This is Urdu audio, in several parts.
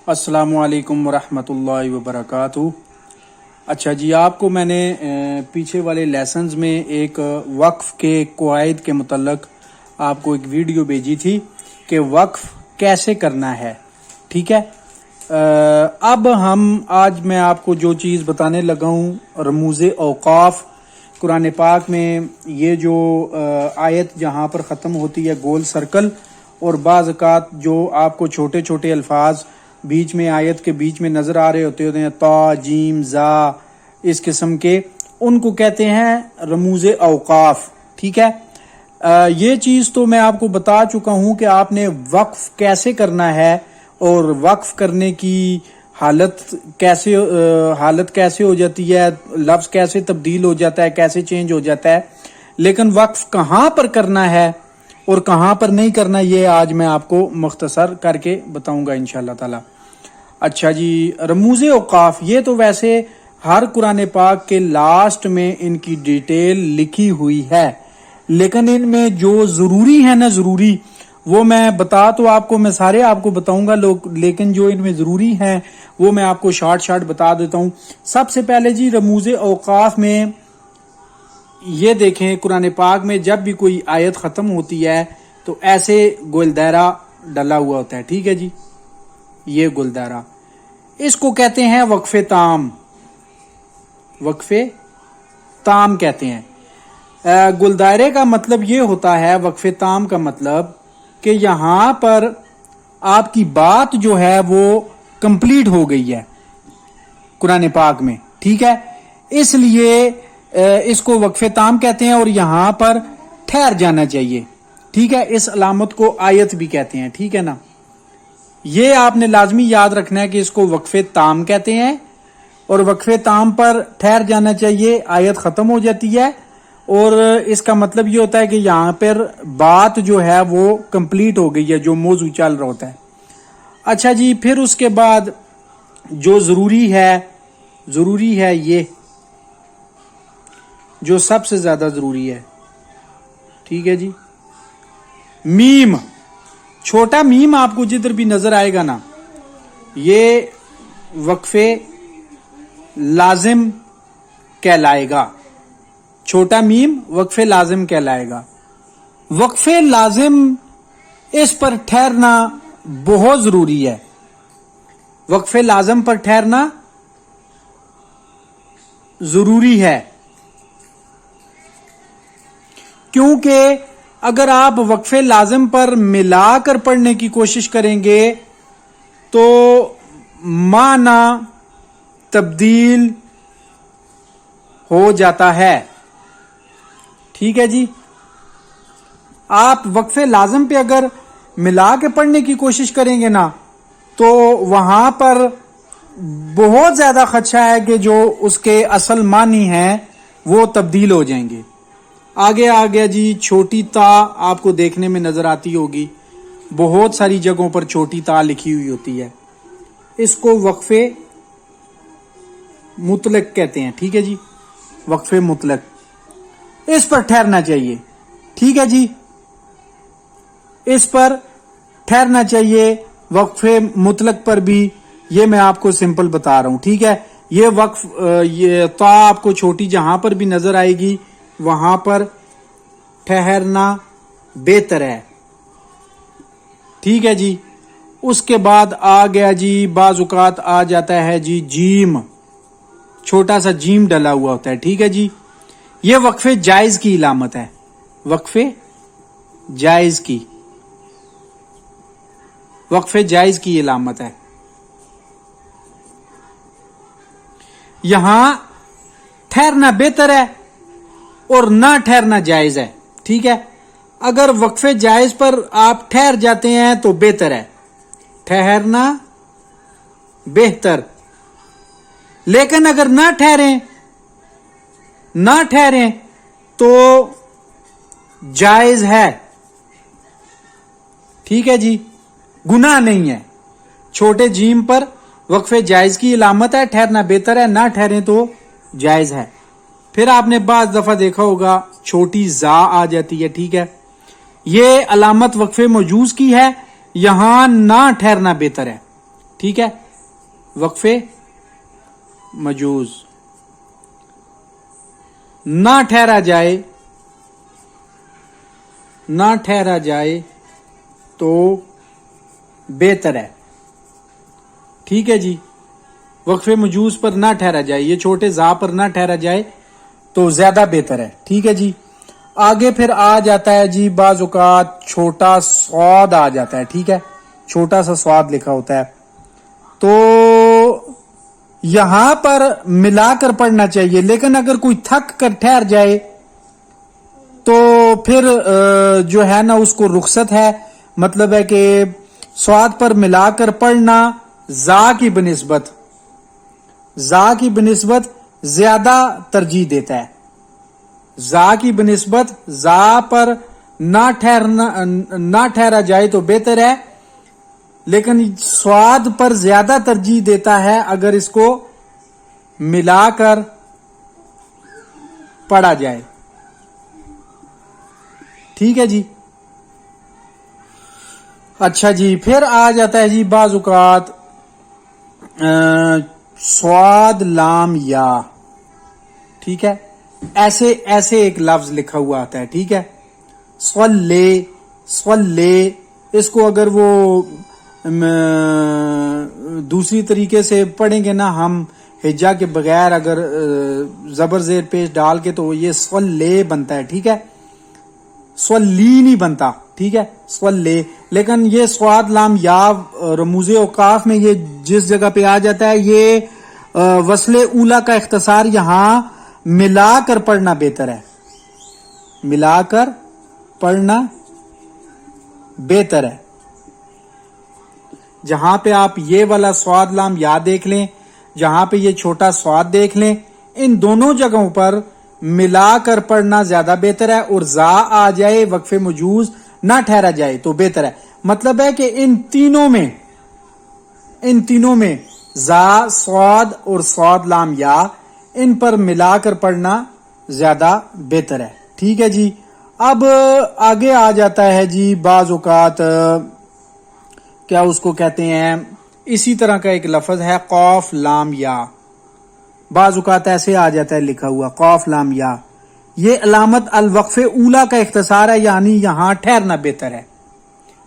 السلام علیکم ورحمۃ اللہ وبرکاتہ۔ اچھا جی، آپ کو میں نے پیچھے والے لیسنز میں ایک وقف کے قواعد کے متعلق آپ کو ایک ویڈیو بھیجی تھی کہ وقف کیسے کرنا ہے، ٹھیک ہے۔ اب آج میں آپ کو جو چیز بتانے لگا ہوں، رموز اوقاف قرآن پاک میں یہ جو آیت جہاں پر ختم ہوتی ہے گول سرکل، اور بعض اوقات جو آپ کو چھوٹے چھوٹے الفاظ بیچ میں آیت کے بیچ میں نظر آ رہے ہوتے ہیں، تا جیم زا اس قسم کے، ان کو کہتے ہیں رموز اوقاف، ٹھیک ہے۔ یہ چیز تو میں آپ کو بتا چکا ہوں کہ آپ نے وقف کیسے کرنا ہے اور وقف کرنے کی حالت کیسے ہو جاتی ہے، لفظ کیسے تبدیل ہو جاتا ہے، کیسے چینج ہو جاتا ہے، لیکن وقف کہاں پر کرنا ہے اور کہاں پر نہیں کرنا، یہ آج میں آپ کو مختصر کر کے بتاؤں گا انشاءاللہ تعالی۔ اچھا جی، رموز اوقاف یہ تو ویسے ہر قرآن پاک کے لاسٹ میں ان کی ڈیٹیل لکھی ہوئی ہے، لیکن ان میں جو ضروری ہے نا، ضروری وہ میں بتا تو آپ کو، میں سارے آپ کو بتاؤں گا لیکن جو ان میں ضروری ہیں وہ میں آپ کو شارٹ بتا دیتا ہوں۔ سب سے پہلے جی، رموز اوقاف میں یہ دیکھیں، قرآن پاک میں جب بھی کوئی آیت ختم ہوتی ہے تو ایسے گلدائرہ ڈلا ہوا ہوتا ہے، ٹھیک ہے جی۔ یہ گلدائرہ، اس کو کہتے ہیں وقف تام، وقف تام کہتے ہیں۔ گلدائرے کا مطلب یہ ہوتا ہے، وقف تام کا مطلب کہ یہاں پر آپ کی بات جو ہے وہ کمپلیٹ ہو گئی ہے قرآن پاک میں، ٹھیک ہے۔ اس لیے اس کو وقف تام کہتے ہیں، اور یہاں پر ٹھہر جانا چاہیے، ٹھیک ہے۔ اس علامت کو آیت بھی کہتے ہیں، ٹھیک ہے نا۔ یہ آپ نے لازمی یاد رکھنا ہے کہ اس کو وقف تام کہتے ہیں، اور وقف تام پر ٹھہر جانا چاہیے، آیت ختم ہو جاتی ہے، اور اس کا مطلب یہ ہوتا ہے کہ یہاں پر بات جو ہے وہ کمپلیٹ ہو گئی ہے، جو موضوع چل رہا ہوتا ہے۔ اچھا جی، پھر اس کے بعد جو ضروری ہے یہ جو سب سے زیادہ ضروری ہے، ٹھیک ہے جی، میم، چھوٹا میم آپ کو جدھر بھی نظر آئے گا نا، یہ وقف لازم کہلائے گا، چھوٹا میم وقف لازم کہلائے گا۔ وقف لازم، اس پر ٹھہرنا بہت ضروری ہے، وقف لازم پر ٹھہرنا ضروری ہے، کیونکہ اگر آپ وقف لازم پر ملا کر پڑھنے کی کوشش کریں گے تو معنی تبدیل ہو جاتا ہے، ٹھیک ہے جی۔ آپ وقف لازم پہ اگر ملا کے پڑھنے کی کوشش کریں گے نا تو وہاں پر بہت زیادہ خدشہ ہے کہ جو اس کے اصل معنی ہیں وہ تبدیل ہو جائیں گے۔ آگے آ گیا جی، چھوٹی تا آپ کو دیکھنے میں نظر آتی ہوگی، بہت ساری جگہوں پر چھوٹی تا لکھی ہوئی ہوتی ہے، اس کو وقف مطلق کہتے ہیں، ٹھیک ہے جی، وقف مطلق، اس پر ٹھہرنا چاہیے، ٹھیک ہے جی، اس پر ٹھہرنا چاہیے۔ وقف مطلق پر بھی یہ میں آپ کو سمپل بتا رہا ہوں، ٹھیک ہے۔ یہ وقف، یہ تا آپ کو چھوٹی جہاں پر بھی نظر آئے گی وہاں پر ٹھہرنا بہتر ہے، ٹھیک ہے جی۔ اس کے بعد آ گیا جی، بعض اوقات آ جاتا ہے جی جیم، چھوٹا سا جیم ڈلا ہوا ہوتا ہے، ٹھیک ہے جی۔ یہ وقف جائز کی علامت ہے، وقف جائز کی، وقف جائز کی علامت ہے۔ یہاں ٹھہرنا بہتر ہے اور نہ ٹھہرنا جائز ہے، ٹھیک ہے۔ اگر وقف جائز پر آپ ٹھہر جاتے ہیں تو بہتر ہے، ٹھہرنا بہتر، لیکن اگر نہ ٹھہریں تو جائز ہے، ٹھیک ہے جی، گناہ نہیں ہے۔ چھوٹے جیم پر وقف جائز کی علامت ہے، ٹھہرنا بہتر ہے، نہ ٹھہریں تو جائز ہے۔ پھر آپ نے بعض دفعہ دیکھا ہوگا چھوٹی زا آ جاتی ہے، ٹھیک ہے، یہ علامت وقف موجوز کی ہے، یہاں نہ ٹھہرنا بہتر ہے، ٹھیک ہے, وقفے مجوز. نہ ٹھہرا جائے تو بہتر ہے. ٹھیک ہے جی, وقفے مجوز پر نہ ٹھہرا جائے, یہ چھوٹے زا پر نہ ٹھہرا جائے تو زیادہ بہتر ہے. ٹھیک ہے جی. آگے پھر آ جاتا ہے جی بعض اوقات چھوٹا سواد آ جاتا ہے. ٹھیک ہے, چھوٹا سا سواد لکھا ہوتا ہے, تو یہاں پر ملا کر پڑھنا چاہیے, لیکن اگر کوئی تھک کر ٹھہر جائے تو پھر جو ہے نا اس کو رخصت ہے. مطلب ہے کہ سواد پر ملا کر پڑھنا زا کی بنسبت زیادہ ترجیح دیتا ہے. زا کی بنسبت زا پر نہ ٹھہرا جائے تو بہتر ہے, لیکن سواد پر زیادہ ترجیح دیتا ہے اگر اس کو ملا کر پڑھا جائے. ٹھیک ہے جی. اچھا جی, پھر آ جاتا ہے جی بعض اوقات سواد لام یا. ٹھیک ہے, ایسے ایک لفظ لکھا ہوا آتا ہے. ٹھیک ہے, سولے, اس کو اگر وہ دوسری طریقے سے پڑھیں گے نا ہم ہجا کے بغیر, اگر زبر زیر پیش ڈال کے, تو یہ سولے بنتا ہے. ٹھیک ہے, سولی نہیں بنتا. ٹھیک ہے, سولے. لیکن یہ سواد لام یا رموز اوقاف میں یہ جس جگہ پہ آ جاتا ہے, یہ وصل اولا کا اختصار یہاں ملا کر پڑھنا بہتر ہے. ملا کر پڑھنا بہتر ہے. جہاں پہ آپ یہ والا سواد لام یا دیکھ لیں, جہاں پہ یہ چھوٹا سواد دیکھ لیں, ان دونوں جگہوں پر ملا کر پڑھنا زیادہ بہتر ہے, اور زا آ جائے وقف مجوز نہ ٹھہرا جائے تو بہتر ہے. مطلب ہے کہ ان تینوں میں زا, سواد اور سواد لام یا, ان پر ملا کر پڑھنا زیادہ بہتر ہے. ٹھیک ہے جی. اب آگے آ جاتا ہے جی بعض اوقات کیا اس کو کہتے ہیں, اسی طرح کا ایک لفظ ہے قوف لام یا. بعض اوقات ایسے آ جاتا ہے لکھا ہوا قوف لام یا. یہ علامت الوقف اولا کا اختصار ہے, یعنی یہاں ٹھہرنا بہتر ہے.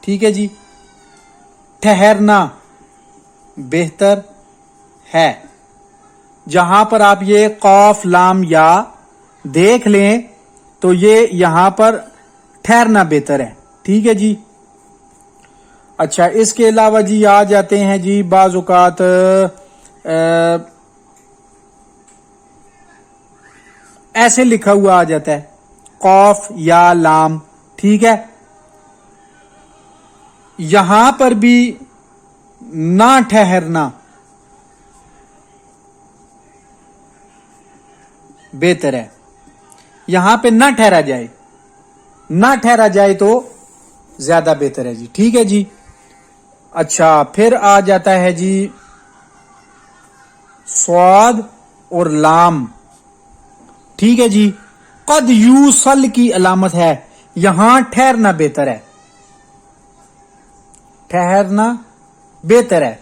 ٹھیک ہے جی, ٹھہرنا بہتر ہے. جہاں پر آپ یہ قوف لام یا دیکھ لیں تو یہ یہاں پر ٹھہرنا بہتر ہے. ٹھیک ہے جی. اچھا, اس کے علاوہ جی آ جاتے ہیں جی بعض اوقات ایسے لکھا ہوا آ جاتا ہے قوف یا لام. ٹھیک ہے, یہاں پر بھی نہ ٹھہرنا بہتر ہے. یہاں پہ نہ ٹھہرا جائے تو زیادہ بہتر ہے جی. ٹھیک ہے جی. اچھا, پھر آ جاتا ہے جی سواد اور لام. ٹھیک ہے جی. قد یوصل کی علامت ہے, یہاں ٹھہرنا بہتر ہے. ٹھہرنا بہتر ہے.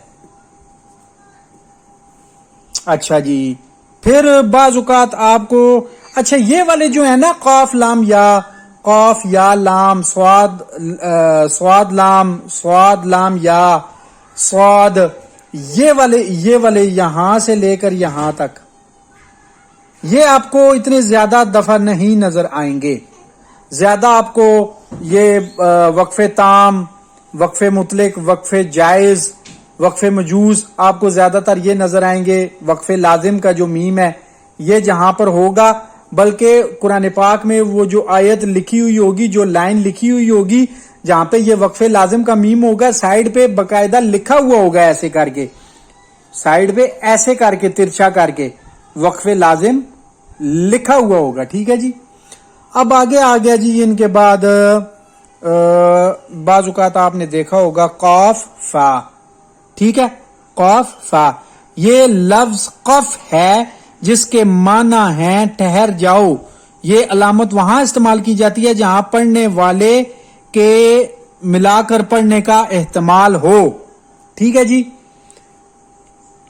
اچھا جی, پھر بعض اوقات آپ کو اچھا یہ والے جو ہے نا قاف لام یا, قاف یا لام, سواد لام یا, سواد, یہ والے یہاں سے لے کر یہاں تک, یہ آپ کو اتنے زیادہ دفعہ نہیں نظر آئیں گے. زیادہ آپ کو یہ وقف تام, وقف مطلق, وقف جائز, وقف مجوز آپ کو زیادہ تر یہ نظر آئیں گے. وقف لازم کا جو میم ہے یہ جہاں پر ہوگا, بلکہ قرآن پاک میں وہ جو آیت لکھی ہوئی ہوگی, جو لائن لکھی ہوئی ہوگی, جہاں پہ یہ وقف لازم کا میم ہوگا, سائیڈ پہ باقاعدہ لکھا ہوا ہوگا ایسے کر کے, سائیڈ پہ ایسے کر کے ترچھا کر کے وقف لازم لکھا ہوا ہوگا. ٹھیک ہے جی. اب آگے آ گیا جی, ان کے بعد بعض اوقات آپ نے دیکھا ہوگا قاف فا. ٹھیک ہے, قاف فا, یہ لفظ قف ہے جس کے معنی ہیں ٹھہر جاؤ. یہ علامت وہاں استعمال کی جاتی ہے جہاں پڑھنے والے کے ملا کر پڑھنے کا احتمال ہو. ٹھیک ہے جی.